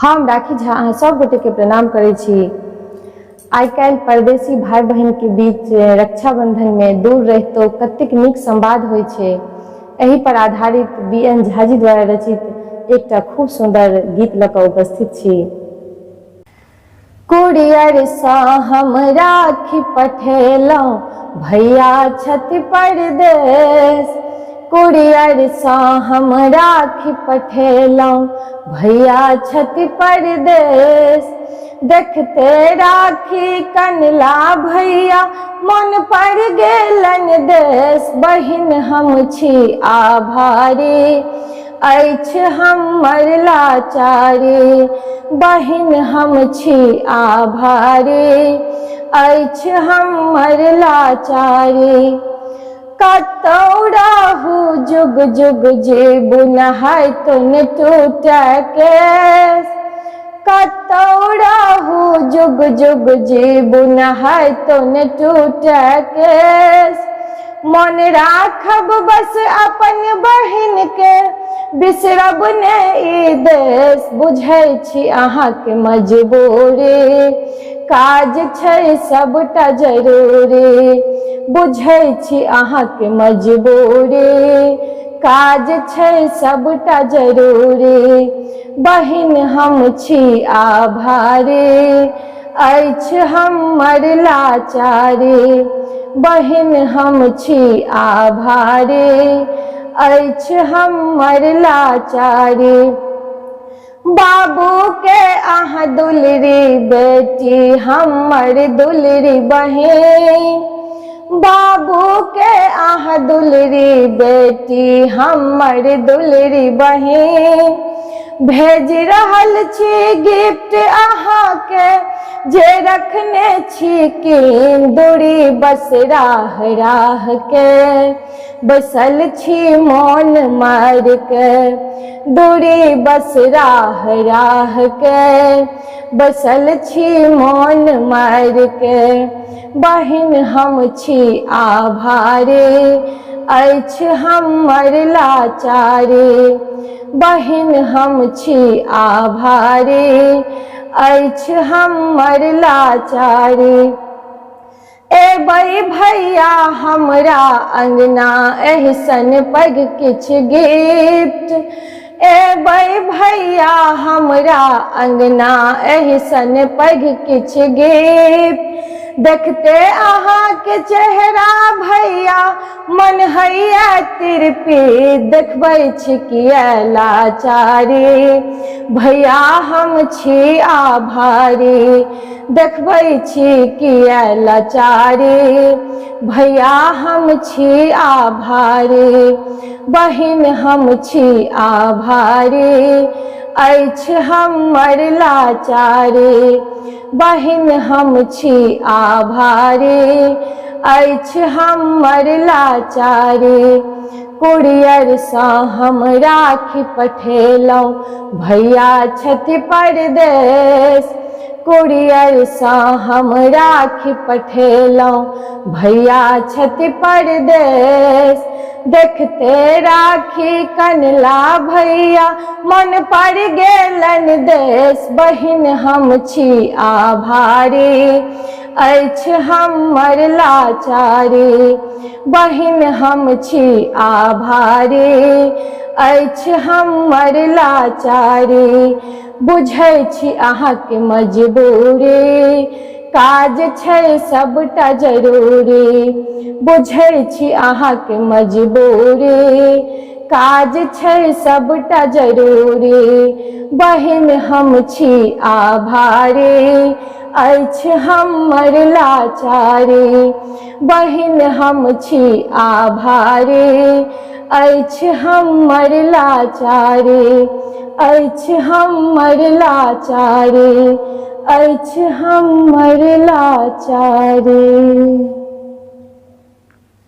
हम राखी झा अहाँ सब गोटे के प्रणाम करै छी। आइ काल्हि परदेसी भाई बहन के बीच रक्षाबंधन में दूर रहितो कतेक नीक संवाद होइ छै। एहि पर आधारित बी.एन. झा जी द्वारा रचित एकटा खूब सुंदर गीत लऽ कऽ उपस्थित छी। कुरियर सँ हम राखी पठेलहुँ भैया छथि परदेश। कुरियर सँ हम राखी पठेलहुँ भैया छथि परदेश। देखते राखी कनला भैया मन पड़ गेलन देश। बहिन हम छी आभारी अछि हमर लाचारी। बहिन हम छी आभारी अछि हमर लाचारी। कतौ रहू जुग जुग जीबू नहाय तो न टूटे केश। कतौ रहू जुग जुग जीबू नहाय तो न टूटे केश। मन राखब बस अपन बहिन के बिसरब ने ई देश। बुझै छी अहाँ के मजबूरी काज छै सबटा जरूरी। बुझै छी अहाँ के मजबूरी काज छै सबटा जरूरी। बहिन हम छी आभारी अछि हमर लाचारी। बहिन हम छी आभारी अछि हमर लाचारी। बाबू के अहाँ दुलरी बेटी हमर दुलरी बहिन। बाबू के अहाँ दुलरी बेटी हमर दुलरी बहिन। भेज रहल छी गिफ्ट अहाँ के जे रखने छी कीन। दूरी बस राह राह के बसल छी मोन मार के। दूरी बस राह राह के बसल छी मोन मार के। बहिन हम छी आभारी अछि हमर लाचारी। बहिन हम छी आभारी अछि हमर लाचारी। एबै भैया हमरा अंगना एहसन पैघ किछ गिफ्ट। एबै भैया हमरा अंगना एहसन पैघ किछ गिफ्ट। देखते अहाँ के चेहरा भैया मन हैया तिरपी। देखबै छी किया लाचारी भैया हम छी आभारी। देखबै छी किया लाचारी भैया हम छी आभारी। बहिन हम छी आभारी अछि हमर लाचारी। बहिन हम छी आभारी अछि हमर लाचारी। कुरियर सँ हम राखी पठेलहुँ भैया छथि परदेश। कुरियर सँ हम राखी पठेलहुँ भैया छथि परदेश। देखते राखी कनला भैया मन पड़ गेलन देश। बहिन हम छी आभारी अछि हमर लाचारी। बहिन हम छी आभारी अछि हमर लाचारी। बुझै छी अहाँ के मजबूरी काज छै सबटा जरूरी। बुझै छी अहाँ के मजबूरी काज छै सबटा जरूरी। बहिन हम छी आभारी अछि हमर लाचारी। बहिन हम छी आभारी अछि हमर लाचारी अछि हमर लाचारी अछि हमर लाचारी।